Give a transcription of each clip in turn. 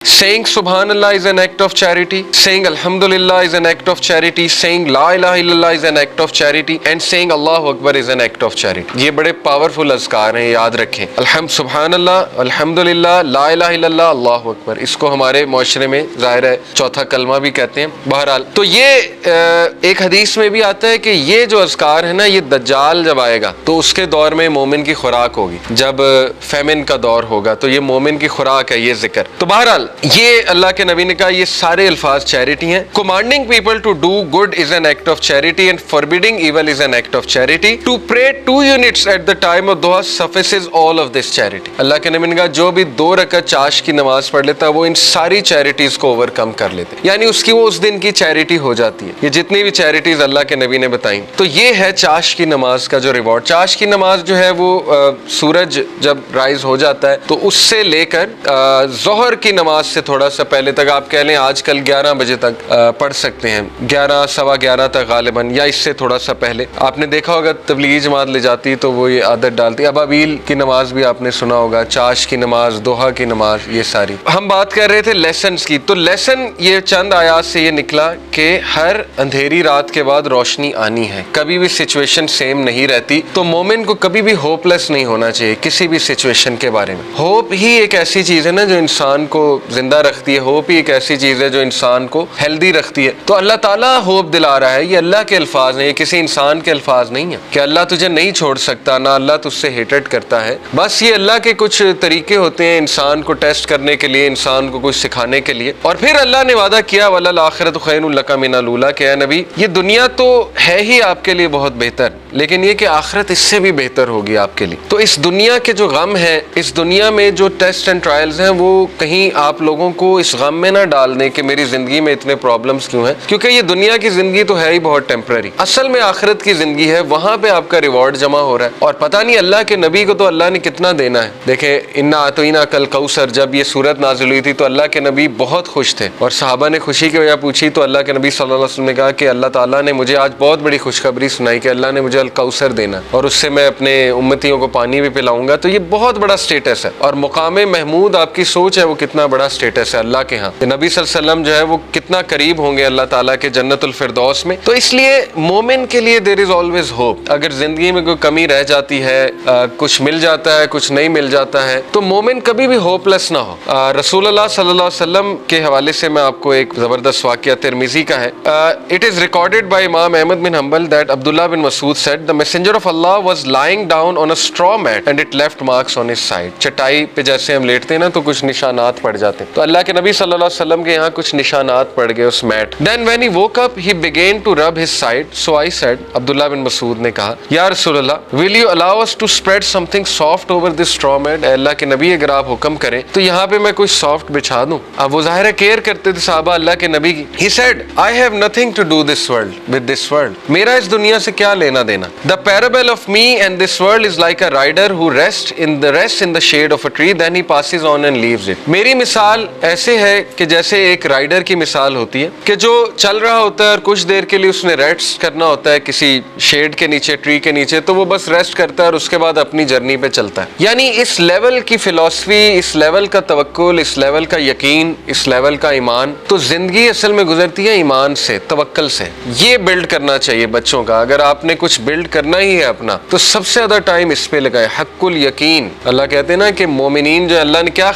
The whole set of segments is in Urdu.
Saying Subhanallah is an act of charity. Saying Alhamdulillah is an act of charity. Saying La ilaha illallah is an act of charity. And saying Allahu Akbar is an act of charity. یہ بڑے پاورفل اذکار ہیں, یاد رکھیں. Subhanallah, Alhamdulillah, La ilaha illallah, Allahu Akbar. اس کو ہمارے معاشرے میں ظاہر ہے چوتھا کلمہ بھی کہتے ہیں. بہرحال تو یہ ایک حدیث میں بھی آتا ہے کہ یہ جو اذکار ہے نا, یہ دجال جب آئے گا تو اس کے دور میں مومن کی خوراک ہوگی. جب فیمن کا دور ہوگا تو یہ مومن کی خوراک ہے یہ ذکر. تو بہرحال یہ اللہ کے نبی نے کہا یہ سارے الفاظ چیریٹی ہیں. commanding people to do good is an act of charity and forbidding evil is an act of charity. to pray 2 units at the time of duha suffices all of this charity. اللہ کے نبی نے کہا جو بھی 2 رکعت چاش کی نماز پڑھ لیتا وہ ان ساری چیریٹیز کو اوور کم کر لیتے, یعنی اس کی وہ اس دن کی چیریٹی ہو جاتی ہے. یہ جتنی بھی چیریٹیز اللہ کے نبی نے بتائیں تو یہ ہے چاش کی نماز کا جو ریوارڈ. چاش کی نماز جو ہے وہ سورج جب رائز ہو جاتا ہے تو اس سے لے کر ظہر کی نماز سے تھوڑا سا پہلے تک, آپ کہہ لیں آج کل 11 بجے تک پڑھ سکتے ہیں, 11 سوا 11 تک غالباً, یا اس سے تھوڑا سا پہلے. آپ نے دیکھا ہوگا تبلیغی جماعت لے جاتی تو وہ یہ عادت ڈالتی. ابابیل کی نماز بھی آپ نے سنا ہوگا, چاش کی نماز, دوحہ کی نماز, یہ ساری. ہم بات کر رہے تھے لیسنز کی, تو لیسن یہ چند آیات سے یہ نکلا کہ ہر اندھیری رات کے بعد روشنی آنی ہے. کبھی بھی سچویشن سیم نہیں رہتی, تو مومن کو کبھی بھی ہوپ لیس نہیں ہونا چاہیے کسی بھی سچویشن کے بارے میں. ہوپ ہی ایک ایسی چیز ہے نا جو انسان کو زندہ رکھتی ہے. ہوپ ہی ایک ایسی چیز ہے جو انسان کو ہیلدی رکھتی ہے. تو اللہ تعالیٰ ہوپ دلا رہا ہے. یہ اللہ کے الفاظ ہیں, یہ کسی انسان کے الفاظ نہیں ہیں کہ اللہ تجھے نہیں چھوڑ سکتا, نہ اللہ تجھ سے ہیٹڈ کرتا ہے. بس یہ اللہ کے کچھ طریقے ہوتے ہیں انسان کو ٹیسٹ کرنے کے لیے, انسان کو کچھ سکھانے کے لیے. اور پھر اللہ نے وعدہ کیا وَلَلْآخِرَةُ خَيْرٌ لَكَ مِنَ الْأُولَىٰ, کہ اے نبی یہ دنیا تو ہے ہی آپ کے لیے بہت بہتر, لیکن یہ کہ آخرت اس سے بھی بہتر ہوگی آپ کے لیے. تو اس دنیا کے جو غم ہے, اس دنیا میں جو ٹیسٹ اینڈ ٹرائلز ہیں, وہ کہیں آپ لوگوں کو اس غم میں نہ ڈال دیں کہ میری زندگی میں اتنے پرابلمس کیوں ہیں, کیونکہ یہ دنیا کی زندگی تو ہے ہی بہت ٹیمپرری. اصل میں آخرت کی زندگی ہے, وہاں پہ آپ کا ریوارڈ جمع ہو رہا ہے. اور پتہ نہیں اللہ کے نبی کو تو اللہ نے کتنا دینا ہے. دیکھیں انا اعطیناک الکوثر, جب یہ صورت نازل ہوئی تھی تو اللہ کے نبی بہت خوش تھے, اور صحابہ نے خوشی کی وجہ پوچھی تو اللہ کے نبی صلی اللہ علیہ وسلم نے کہا کہ اللہ تعالیٰ نے مجھے آج بہت بڑی خوشخبری سنائی کہ اللہ نے مجھے الکوثر دینا, اور اس سے میں اپنے امتیوں کو پانی بھی پلاؤں گا. تو یہ بہت بڑا سٹیٹس ہے, اور مقام محمود آپ کی سوچ ہے وہ کتنا بڑا سٹیٹس ہے اللہ کے ہاں. نبی صلی اللہ علیہ وسلم جو ہے وہ کتنا قریب ہوں گے اللہ تعالیٰ کے جنت الفردوس میں. تو اس لیے مومن کے لیے دیر از آلویز ہوپ. اگر زندگی میں کوئی کمی رہ جاتی ہے, کچھ مل جاتا ہے, کچھ نہیں مل جاتا ہے, تو مومن کبھی بھی ہوپ لیس نہ ہو. رسول اللہ صلی اللہ علیہ وسلم کے حوالے سے میں آپ کو ایک زبردست واقعہ ترمذی کا ہے. It is recorded by Imam Ahmad bin Hanbal that Abdullah bin Mas'ud said the messenger of Allah was lying down on a straw mat and it left marks on his side. چٹائی پہ جیسے ہم لیٹتے ہیں نا تو کچھ نشانات پڑ جاتے ہیں, تو اللہ کے نبی صلی اللہ علیہ وسلم کے یہاں کچھ نشانات پڑ گئے اس meat. Then when he woke up he began to rub his side. So I said, عبداللہ بن مسعود نے کہا, یا رسول اللہ will you allow us to spread something soft over this straw mat. اے اللہ کے نبی اگر آپ حکم کریں تو یہاں پہ میں کچھ سافٹ بچھا دوں. اب وہ ظاہر ہے کیئر کرتے تھے صحابہ اللہ کے نبی کی. He said, I have nothing to do this world with this world. میرا اس دنیا سے کیا لینا دینا. The parable of me and this world is like a rider who rests in the shade of a tree, then he passes on and leaves it. میری مثال ایسے ہے کہ جیسے ایک رائڈر کی مثال ہوتی ہے کہ جو چل رہا ہوتا ہے اور کچھ دیر کے لیے اس نے ریسٹ کرنا ہوتا ہے کسی شیڈ کے نیچے, ٹری کے نیچے, تو وہ بس ریسٹ کرتا ہے اور اس کے بعد اپنی جرنی پہ چلتا ہے. یعنی اس لیول کی فلسفی, اس لیول کا توکل, اس لیول کا یقین, اس لیول کا ایمان, تو زندگی اصل میں گزرتی ہے ایمان سے, توکل سے. یہ بلڈ کرنا چاہیے بچوں کا. اگر آپ نے کچھ بلڈ کرنا ہی ہے اپنا تو سب سے زیادہ ٹائم اس پہ لگائے, حق الیقین. اللہ کہتے ہیں نا کہ مومنین جو اللہ نے کیا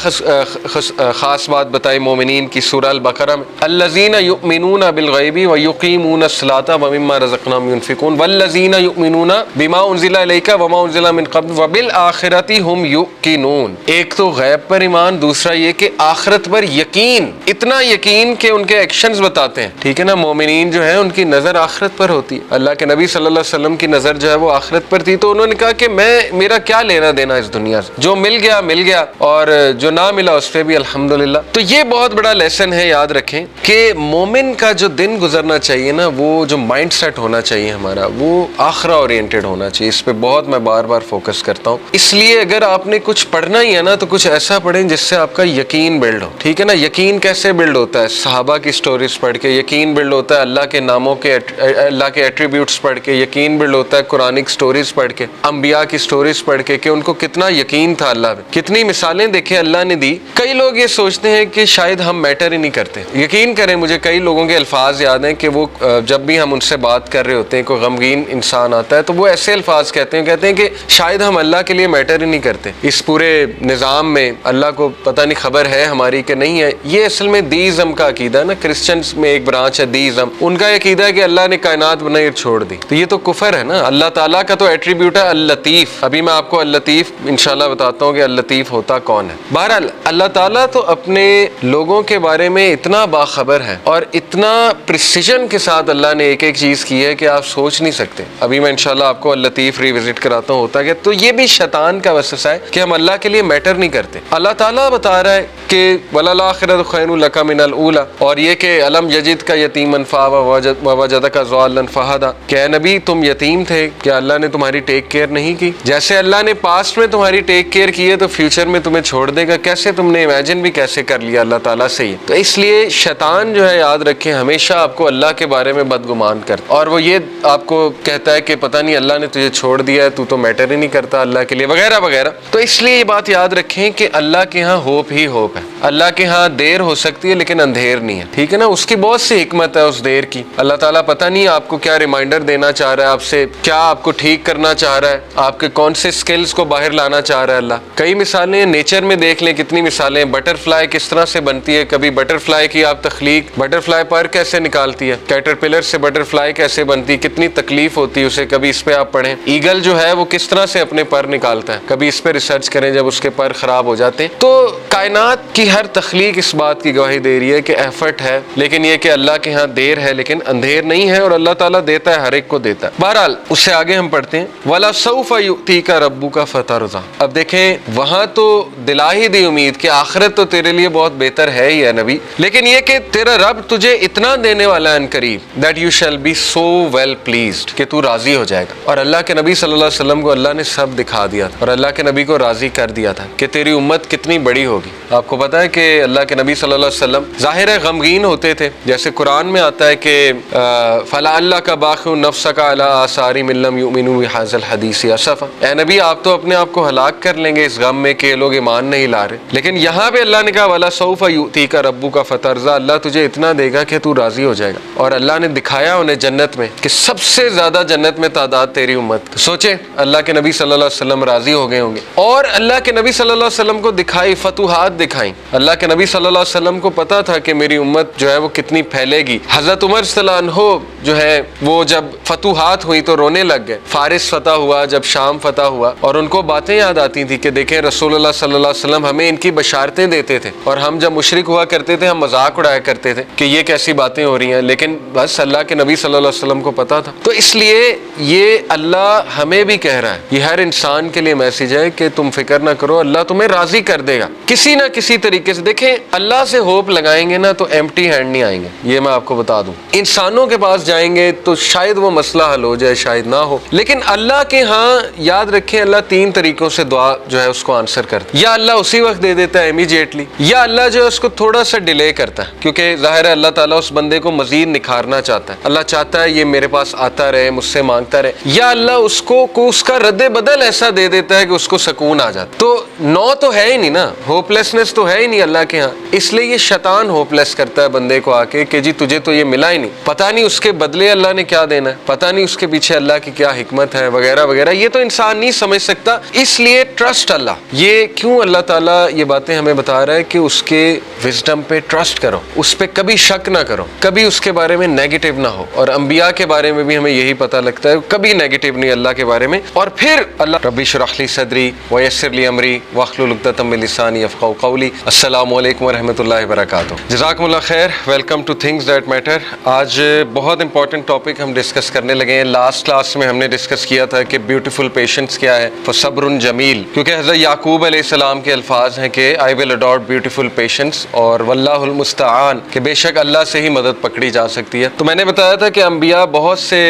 خاص بات بتائی مومنین کی سورہ البقرہ میں, الذین یؤمنون بالغیب ویقیمون الصلاۃ ومما رزقناہم ینفقون والذین یؤمنون بما انزل الیک وما انزل من قبل وبالآخرۃ هم یوقنون. ایک تو غیب پر ایمان, دوسرا یہ کہ آخرت پر یقین, اتنا یقین کہ ان کے ایکشنز بتاتے ہیں. ٹھیک ہے نا, مومنین جو ہیں ان کی نظر آخرت پر ہوتی ہے. اللہ کے نبی صلی اللہ علیہ وسلم کی نظر جو ہے وہ آخرت پر تھی, تو انہوں نے کہا کہ میرا کیا لینا دینا اس دنیا سے, جو مل گیا اور جو نہ ملا اس پہ بھی الحمدللہ. تو یہ بہت بڑا لیسن ہے, یاد رکھیں کہ مومن کا جو دن گزرنا چاہیے نا, وہ جو مائنڈ سیٹ ہونا چاہیے ہمارا, وہ آخرہ اورینٹڈ ہونا چاہیے. اس پہ بہت میں بار بار فوکس کرتا ہوں. اس لیے اگر آپ نے کچھ پڑھنا ہی ہے نا تو کچھ ایسا پڑھیں جس سے آپ کا یقین بلڈ ہو. ٹھیک ہے نا, یقین کیسے بلڈ ہوتا ہے, صحابہ کی سٹوریز پڑھ کے یقین بلڈ ہوتا ہے, اللہ کے ناموں کے, اللہ کے ایٹریبیوٹس پڑھ کے یقین بلڈ ہوتا ہے, قرآنک سٹوریز پڑھ کے, انبیاء کی سٹوریز پڑھ کے کہ ان کو کتنا یقین تھا اللہ پہ. کتنی مثالیں دیکھیں اللہ نے دی. کئی لوگ یہ سوچتے ہیں کہ شاید ہم میٹر ہی نہیں کرتے. یقین کریں مجھے کئی لوگوں کے الفاظ یاد ہیں کہ وہ جب بھی ہم ان سے بات کر رہے ہوتے ہیں, کوئی غمگین انسان آتا ہے تو وہ ایسے الفاظ کہتے ہیں کہ شاید ہم اللہ کے لیے میٹر ہی نہیں کرتے. اس پورے نظام میں اللہ کو پتہ نہیں خبر ہے ہماری کہ نہیں ہے. یہ اصل میں دیزم کا عقیدہ ہے نا. کرسچنز میں ایک برانچ ہے دیزم, ان کا عقیدہ ہے کہ اللہ نے کائنات بنائی اور چھوڑ دی. تو یہ تو کفر ہے نا. اللہ تعالیٰ کا تو ایٹریبیوٹ ہے اللطیف. ابھی میں آپ کو اللطیف انشاءاللہ بتاتا ہوں کہ اللطیف ہوتا کون ہے. بہرحال اللہ تعالیٰ تو اپنے لوگوں کے بارے میں اتنا باخبر ہے اور اتنا پریسیجن کے ساتھ اللہ نے ایک ایک چیز کی ہے کہ آپ سوچ نہیں سکتے. ابھی میں انشاءاللہ آپ کو اللطیف ریوزٹ کراتا ہوں ہوتا کہ تو یہ بھی شیطان کا وسوسہ ہے کہ ہم اللہ کے لیے میٹر نہیں کرتے. اللہ تعالیٰ بتا رہا ہے کہ وَلَلْآخِرَةُ خَيْرٌ لَكَ مِنَ الْأُولَىٰ, اور یہ کہ أَلَمْ يَجِدْكَ يَتِيمًا فَآوَىٰ وَوَجَدَكَ ضَالًّا فَهَدَىٰ, کہ اے نبی تم یتیم تھے, کیا اللہ نے تمہاری ٹیک کیئر نہیں کی؟ جیسے اللہ نے پاسٹ میں تمہاری ٹیک کیئر کی ہے تو فیوچر میں تمہیں چھوڑ دے گا. کیسے تم نے امیجن بھی کیسے کر لیا اللہ تعالیٰ سے ہی. تو اس لیے شیطان جو ہے یاد رکھیں ہمیشہ آپ کو اللہ کے بارے میں بدگمان کرتا, اور وہ یہ آپ کو کہتا ہے کہ پتہ نہیں اللہ نے تجھے چھوڑ دیا ہے, تو میٹر ہی نہیں کرتا اللہ کے لیے وغیرہ وغیرہ. تو اس لیے یہ بات یاد رکھیں کہ اللہ کے ہاں ہوپ ہی ہوپ ہے. اللہ کے ہاں دیر ہو سکتی ہے لیکن اندھیر نہیں ہے, ٹھیک ہے نا. اس کی بہت سی حکمت ہے اس دیر کی. اللہ تعالیٰ پتہ نہیں آپ کو کیا ریمائنڈر دینا چاہ رہا ہے آپ سے, کیا آپ کو ٹھیک کرنا چاہ رہا ہے, آپ کے کون سے سکلز کو باہر لانا چاہ رہا ہے اللہ. کئی مثالیں نیچر میں دیکھ لیں, کتنی مثالیں. بٹر فلائی کس طرح سے بنتی ہے, کبھی بٹر فلائی کی آپ تخلیق, بٹر فلائی پر کیسے نکالتی ہے, کیٹر پلر سے بٹر فلائی کیسے بنتی, کتنی تکلیف ہوتی ہے اسے, کبھی اس پہ آپ پڑھیں. ایگل جو ہے وہ کس طرح سے اپنے پر نکالتا ہے, کبھی اس پہ ریسرچ کریں جب اس کے پر خراب ہو جاتے ہیں. تو کائنات کی ہر تخلیق اس بات کی گواہی دے رہی ہے کہ ایفرٹ ہے, لیکن یہ کہ اللہ کے ہاں دیر ہے لیکن اندھیر نہیں ہے, اور اللہ تعالیٰ دیتا ہے, ہر ایک کو دیتا ہے. بہرحال اس سے آگے ہم پڑھتے ہیں وَلَسَوْفَ يُؤْتِيكَ رَبُّكَ فَتَرْضَىٰ. اب دیکھیں وہاں تو دلا ہی دی امید کہ آخرت تو تیرے لیے بہت بہتر ہے ہی ہے نبی, لیکن یہ کہ تیرا رب تجھے اتنا دینے والا ہے ان قریب that you shall be so well pleased, کہ تو راضی ہو جائے گا. اور اللہ کے نبی صلی اللہ علیہ وسلم کو اللہ نے سب دکھا دیا تھا, اور اللہ کے نبی کو راضی کر دیا تھا کہ تیری امت کتنی بڑی ہوگی. آپ کو پتا ہے کہ اللہ کے نبی صلی اللہ علیہ وسلم ظاہر ہے غمگین ہوتے تھے, جیسے قرآن میں آتا ہے کہ فَلَعَلَّكَ بَاخِعٌ نَفْسَكَ عَلَىٰ آثَارِهِمْ إِن لَّمْ يُؤْمِنُوا بِهَٰذَا الْحَدِيثِ أَسَفًا. اے نبی آپ تو اپنے آپ کو ہلاک کر لیں گے اس غم میں کہ یہ لوگ ایمان نہیں لا رہے, لیکن یہاں پہ اللہ نے کہا وَلَسَوْفَ يُؤْتِيكَ رَبُّكَ فَتَرْضَىٰ, اللہ تجھے اتنا دے گا کہ تو راضی ہو جائے گا. اور اللہ نے دکھایا انہیں جنت میں کہ سب سے زیادہ جنت میں تعداد تیری امت. سوچیں اللہ کے نبی صلی اللہ علیہ وسلم راضی ہو گئے ہوں گے, اور اللہ کے نبی صلی اللہ علیہ وسلم کو دکھائی فتوحات دکھائیں. اللہ کے نبی صلی اللہ علیہ وسلم کو پتا تھا کہ میری امت جو ہے وہ کتنی پھیلے گی. حضرت عمر صلی اللہ عنہ جو ہے وہ جب فتوحات ہوئی تو رونے لگ گئے. فارس فتح ہوا, جب شام فتح ہوا, اور ان کو باتیں یاد آتی تھیں کہ دیکھیں رسول اللہ صلی اللہ علیہ وسلم ہمیں ان کی بشارتیں دیتے تھے, اور ہم جب مشرک ہوا کرتے تھے ہم مذاق اڑایا کرتے تھے کہ یہ کیسی باتیں ہو رہی ہیں, لیکن بس اللہ کے نبی صلی اللہ علیہ وسلم کو پتا تھا. تو اس لیے یہ اللہ ہمیں بھی کہہ رہا ہے, یہ ہر انسان کے لیے میسیج ہے کہ تم فکر نہ کرو, اللہ تمہیں راضی کر دے گا کسی نہ کسی طریقے سے. دیکھیں اللہ سے ہوپ لگائیں گے نا تو ایمپٹی ہینڈ نہیں آئیں گے, یہ میں آپ کو بتا دوں. انسانوں کے پاس جائیں گے تو شاید وہ مسئلہ حل ہو جائے, شاید نہ ہو, لیکن اللہ کے ہاں یاد رکھیں اللہ تین طریقوں سے دعا جو ہے اس کو آنسر کرتا ہے. یا اللہ اسی وقت دے دیتا ہے امیجیٹلی, یا اللہ جو ہے اس کو تھوڑا سا ڈیلے کرتا ہے, کیونکہ ظاہر ہے اللہ تعالیٰ اس بندے کو مزید نکھارنا چاہتا ہے. اللہ چاہتا ہے یہ میرے پاس آتا رہے, مجھ سے مانگتا رہے. یا اللہ اس کو اس کا رد بدل ایسا دے دیتا ہے کہ اس کو سکون آ جاتا. تو نو تو ہے ہی نہیں نا, ہوپ لیسنس تو ہے ہی نہیں اللہ کے ہاں. اس لیے یہ شیطان ہوپ لیس کرتا ہے بندے کو آ کے کہ جی تجھے تو یہ ملا ہی نہیں, پتہ نہیں اس کے بدلے اللہ نے کیا دینا ہے, پتہ نہیں اس کے پیچھے اللہ کی کیا حکمت ہے وغیرہ وغیرہ. یہ تو انسان نہیں سمجھ سکتا. اس لیے ٹرسٹ اللہ. یہ کیوں اللہ تعالیٰ یہ باتیں ہمیں بتا رہا ہے کہ اس کے وزڈم پہ ٹرسٹ کرو, اس پہ کبھی شک نہ کرو, کبھی اس کے بارے میں نیگیٹو نہ ہو. اور انبیاء کے بارے میں بھی ہمیں یہی پتہ لگتا ہے, کبھی نیگیٹو نہیں اللہ کے بارے میں. اور پھر اللہ رب اشرح لی صدری ویسر لی امری واحلل عقدۃ من لسانی یفقہوا قولی. السلام علیکم ورحمۃ اللہ وبرکاتہ. جزاکم اللہ خیر. Welcome two things that matter. آج بہت امپورٹنٹ ٹاپک ہم ڈسکس کرنے لگے ہیں. لاسٹ کلاس میں ہم نے ڈسکس کیا تھا کہ بیوٹیفل پیشنس کیا ہے, فصبر جمیل, کیونکہ حضرت یعقوب علیہ السلام کے الفاظ ہیں کہ آئی ول اڈاپٹ بیوٹیفل پیشنس, اور واللہ المستعان, کہ بے شک اللہ سے ہی مدد پکڑی جا سکتی ہے. تو میں نے بتایا تھا کہ انبیاء بہت سے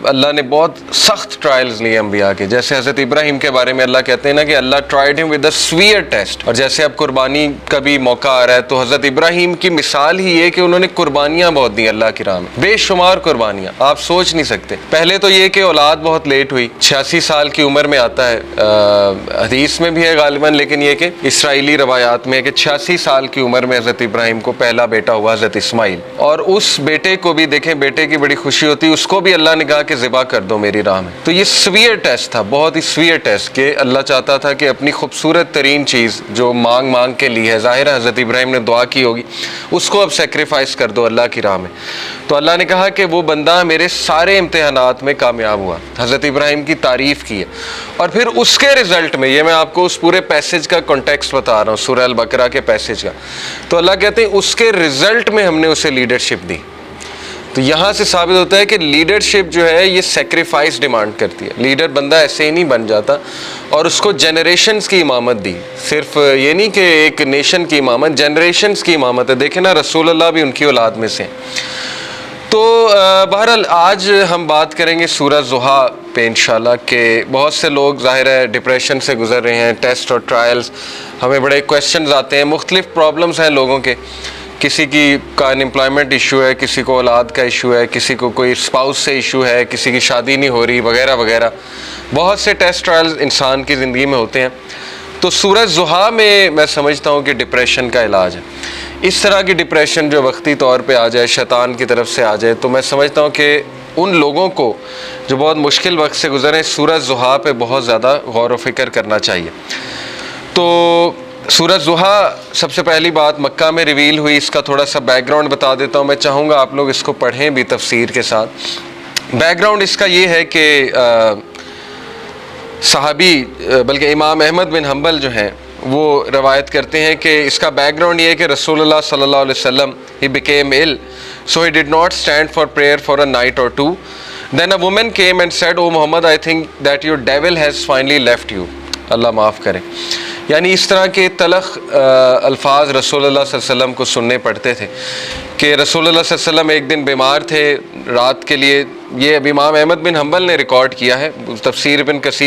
اللہ نے بہت سخت ٹرائلز لیے انبیاء کے. جیسے حضرت ابراہیم کے بارے میں اللہ کہتے ہیں نا کہ اللہ ٹرائیڈ ہم ود اے سویئر ٹیسٹ. اور جیسے اب قربانی کا بھی موقع آ رہا ہے تو حضرت ابراہیم کی مثال ہی یہ کہ انہوں نے قربانیاں بہت دی اللہ کی راہ میں, بے شمار قربانیاں, آپ سوچ نہیں سکتے. پہلے تو یہ کہ اولاد بہت لیٹ ہوئی, 86 سال کی عمر میں آتا ہے, حدیث میں بھی ہے غالباً, لیکن یہ کہ اسرائیلی روایات میں ہیں کہ 86 سال کی عمر میں حضرت ابراہیم کو پہلا بیٹا ہوا حضرت اسماعیل، اور اس بیٹے کو بھی دیکھیں، بیٹے کی بڑی خوشی ہوتی، اس کو بھی اللہ نے کہا کہ ذبح کر دو میری راہ میں۔ تو یہ سویئر ٹیسٹ تھا، بہت ہی سویئر ٹیسٹ، کہ اللہ چاہتا تھا کہ اپنی خوبصورت ترین چیز جو مانگ کے لی ہے، ظاہر ہے حضرت ابراہیم نے دعا کی ہوگی، اس کو اب سیکریفائس کر دو اللہ کی راہ میں۔ تو اللہ نے کہا کہ وہ بندہ میرے سارے امتحانات میں کامیاب ہوا، حضرت ابراہیم کی تعریف کی ہے۔ اور پھر اس کے رزلٹ میں، یہ میں آپ کو اس پورے پیسج کا کنٹیکسٹ بتا رہا ہوں، سورہ البقرہ کے پیسج کا، تو اللہ کہتے ہیں اس کے رزلٹ میں ہم نے اسے لیڈرشپ دی۔ تو یہاں سے ثابت ہوتا ہے کہ لیڈرشپ جو ہے یہ سیکریفائس ڈیمانڈ کرتی ہے۔ لیڈر بندہ ایسے ہی نہیں بن جاتا، اور اس کو جنریشنز کی امامت دی، صرف یہ نہیں کہ ایک نیشن کی امامت، جنریشنز کی امامت ہے۔ دیکھیں نا، رسول اللہ بھی ان کی اولاد میں سے ہیں۔ تو بہرحال آج ہم بات کریں گے سورہ ضحیٰ پہ انشاءاللہ، کہ بہت سے لوگ ظاہر ہے ڈپریشن سے گزر رہے ہیں، ٹیسٹ اور ٹرائلز، ہمیں بڑے کویسچنز آتے ہیں، مختلف پرابلمز ہیں لوگوں کے، کسی کا انمپلائمنٹ ایشو ہے، کسی کو اولاد کا ایشو ہے، کسی کو کوئی اسپاؤس سے ایشو ہے، کسی کی شادی نہیں ہو رہی، وغیرہ وغیرہ، بہت سے ٹیسٹ ٹرائلز انسان کی زندگی میں ہوتے ہیں۔ تو سورہ ضحیٰ میں سمجھتا ہوں کہ ڈپریشن کا علاج ہے۔ اس طرح کی ڈپریشن جو وقتی طور پہ آ جائے، شیطان کی طرف سے آ جائے، تو میں سمجھتا ہوں کہ ان لوگوں کو جو بہت مشکل وقت سے گزرے، سورہ ضحیٰ پہ بہت زیادہ غور و فکر کرنا چاہیے۔ تو سورہ ضحیٰ سب سے پہلی بات مکہ میں ریویل ہوئی، اس کا تھوڑا سا بیک گراؤنڈ بتا دیتا ہوں، میں چاہوں گا آپ لوگ اس کو پڑھیں بھی تفسیر کے ساتھ۔ بیک گراؤنڈ اس کا یہ ہے کہ صحابی بلکہ امام احمد بن حنبل جو ہیں وہ روایت کرتے ہیں کہ اس کا بیک گراؤنڈ یہ ہے کہ رسول اللہ صلی اللہ علیہ وسلم he became ill so he did not stand for prayer for a night or two. Then a woman came and said, "Oh Muhammad, I think that your devil has finally left you." اللہ معاف کرے۔ یعنی اس طرح کے تلخ الفاظ رسول اللہ صلی اللہ علیہ وسلم کو سننے پڑتے تھے کہ رسول اللہ صلی اللہ علیہ وسلم ایک دن بیمار تھے رات کے لیے۔ یہ اب امام احمد بن حنبل نے ریکارڈ کیا ہے، تفسیر ابن کثیر